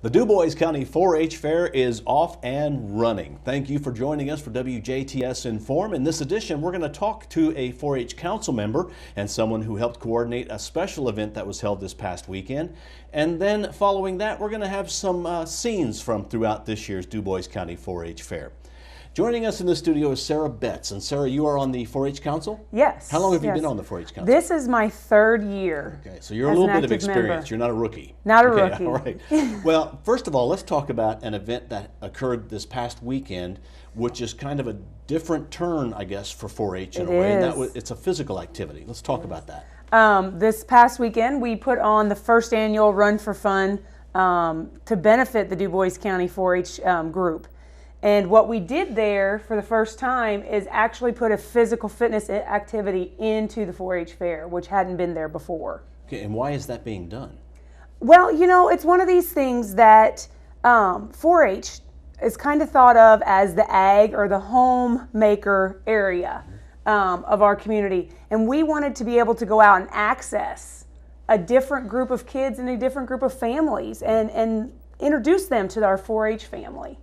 The Dubois County 4-H Fair is off and running. Thank you for joining us for WJTS in.form. In this edition, we're going to talk to a 4-H council member and someone who helped coordinate a special event that was held this past weekend. And then following that, we're going to have some scenes from throughout this year's Dubois County 4-H Fair. Joining us in the studio is Sara Betz. And Sara, you are on the 4-H Council? Yes. How long have you been on the 4-H Council? This is my third year. Okay, so you're a little bit of experience. You're not a rookie. Not a rookie. rookie. All right. Well, first of all, let's talk about an event that occurred this past weekend, which is kind of a different turn, I guess, for 4-H in a way. And it's a physical activity. Let's talk about that. This past weekend, we put on the first annual Run for Fun to benefit the Dubois County 4-H group. And what we did there for the first time is actually put a physical fitness activity into the 4-H fair, which hadn't been there before. Okay, and why is that being done? Well, you know, it's one of these things that 4-H is kind of thought of as the ag or the homemaker area of our community. And we wanted to be able to go out and access a different group of kids and a different group of families and introduce them to our 4-H family.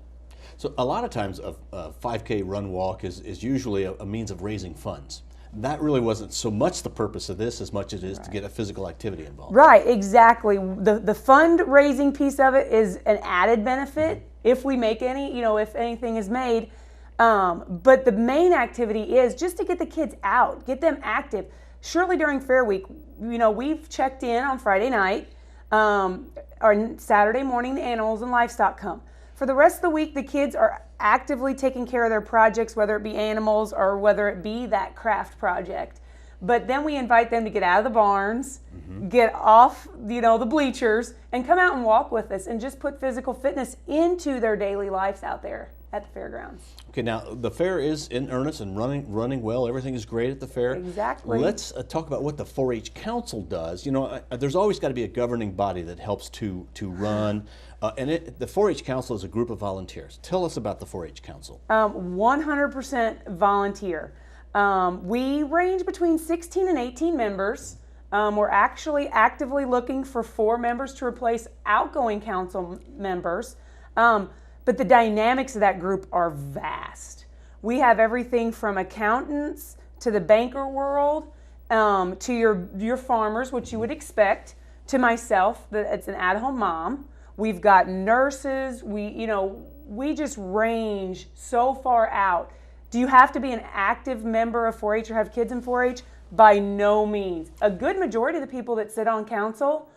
So a lot of times a 5K run walk is usually a means of raising funds. That really wasn't so much the purpose of this as much as it is to get a physical activity involved. Right, exactly. The fundraising piece of it is an added benefit if we make any, you know, if anything is made. But the main activity is just to get the kids out, get them active. Surely during Fair Week, you know, we've checked in on Friday night, or Saturday morning the animals and livestock come. For the rest of the week, the kids are actively taking care of their projects, whether it be animals or whether it be that craft project. But then we invite them to get out of the barns, get off, you know, the bleachers, and come out and walk with us and just put physical fitness into their daily lives out there at the fairgrounds. Okay, now the fair is in earnest and running well. Everything is great at the fair. Exactly. Let's talk about what the 4-H Council does. You know, there's always got to be a governing body that helps to run. The 4-H Council is a group of volunteers. Tell us about the 4-H Council. 100% volunteer. We range between 16 and 18 members. We're actually actively looking for 4 members to replace outgoing council members. But the dynamics of that group are vast. We have everything from accountants to the banker world, to your farmers, which you would expect, to myself, it's an at-home mom. We've got nurses. We just range so far out. Do you have to be an active member of 4-H or have kids in 4-H? By no means. A good majority of the people that sit on council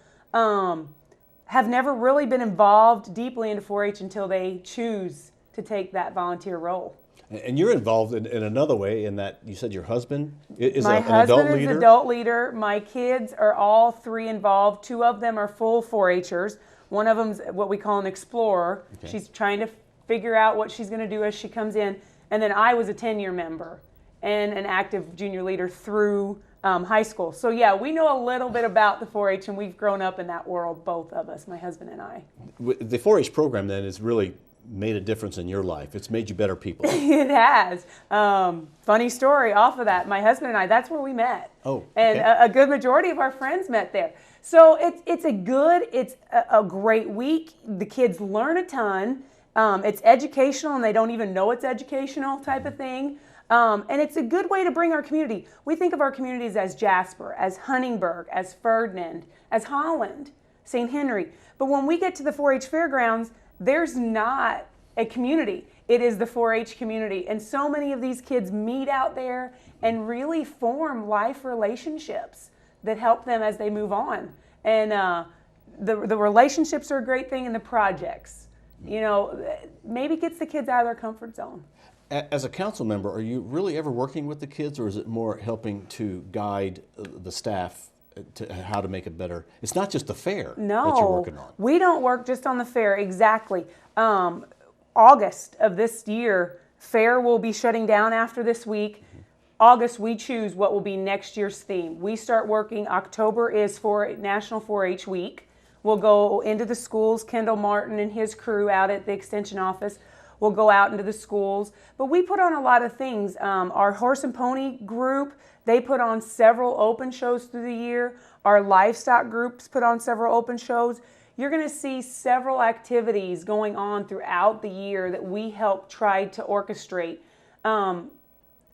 have never really been involved deeply into 4-H until they choose to take that volunteer role. And you're involved in another way in that you said your husband is My an husband adult is leader? adult leader. My kids are all 3 involved. 2 of them are full 4-Hers. One of them's what we call an explorer. Okay. She's trying to figure out what she's going to do as she comes in. And then I was a 10-year member and an active junior leader through high school. So yeah, we know a little bit about the 4-H, and we've grown up in that world, both of us, my husband and I. The 4-H program then has really made a difference in your life. It's made you better people. It has. Funny story off of that. My husband and I, that's where we met. Oh, okay. And a good majority of our friends met there. So it's a great week. The kids learn a ton. It's educational, and they don't even know it's educational type of thing. And it's a good way to bring our community. We think of our communities as Jasper, as Huntingburg, as Ferdinand, as Holland, St. Henry. But when we get to the 4-H fairgrounds, there's not a community. It is the 4-H community. And so many of these kids meet out there and really form life relationships that help them as they move on. And the relationships are a great thing, and the projects, you know, maybe gets the kids out of their comfort zone. As a council member, are you really ever working with the kids, or is it more helping to guide the staff to how to make it better? It's not just the fair that you're working on. We don't work just on the fair, exactly. August of this year, fair will be shutting down after this week. August, we choose what will be next year's theme. We start working, October is for National 4-H Week. We'll go into the schools, Kendall Martin and his crew out at the Extension office. We'll go out into the schools, but we put on a lot of things. Our horse and pony group, they put on several open shows through the year. Our livestock groups put on several open shows. you're going to see several activities going on throughout the year that we help try to orchestrate.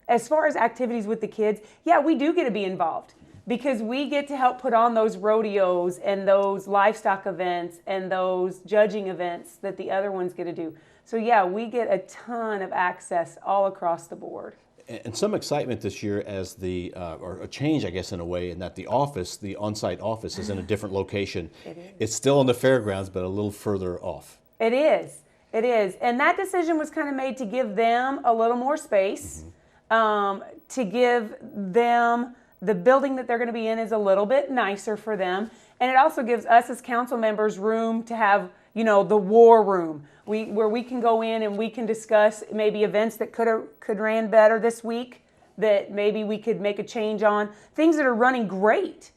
As far as activities with the kids, yeah, we do get to be involved because we get to help put on those rodeos and those livestock events and those judging events that the other ones get to do. So yeah, we get a ton of access all across the board. And some excitement this year as or a change, I guess, in a way, in that the on-site office is in a different location. It is. It's still on the fairgrounds, but a little further off. It is. It is. And that decision was kind of made to give them a little more space, to give them the building that they're going to be in is a little bit nicer for them. And it also gives us as council members room to have, the war room, where we can go in and we can discuss maybe events that could ran better this week, that maybe we could make a change on, things that are running great.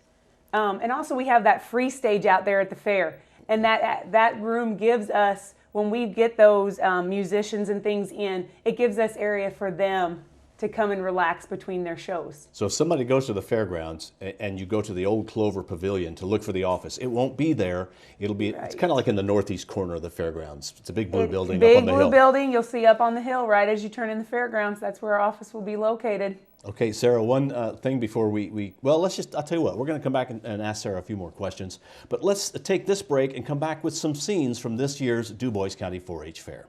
And also we have that free stage out there at the fair. And that room gives us, when we get those musicians and things in, it gives us area for them to come and relax between their shows. So if somebody goes to the fairgrounds and you go to the old Clover Pavilion to look for the office, it won't be there. It'll be, It's kind of like in the northeast corner of the fairgrounds. It's a big blue building up on the hill. Big blue building you'll see up on the hill right as you turn in the fairgrounds. That's where our office will be located. Okay, Sarah, one thing before I'll tell you what, we're going to come back and ask Sarah a few more questions. But let's take this break and come back with some scenes from this year's Dubois County 4-H Fair.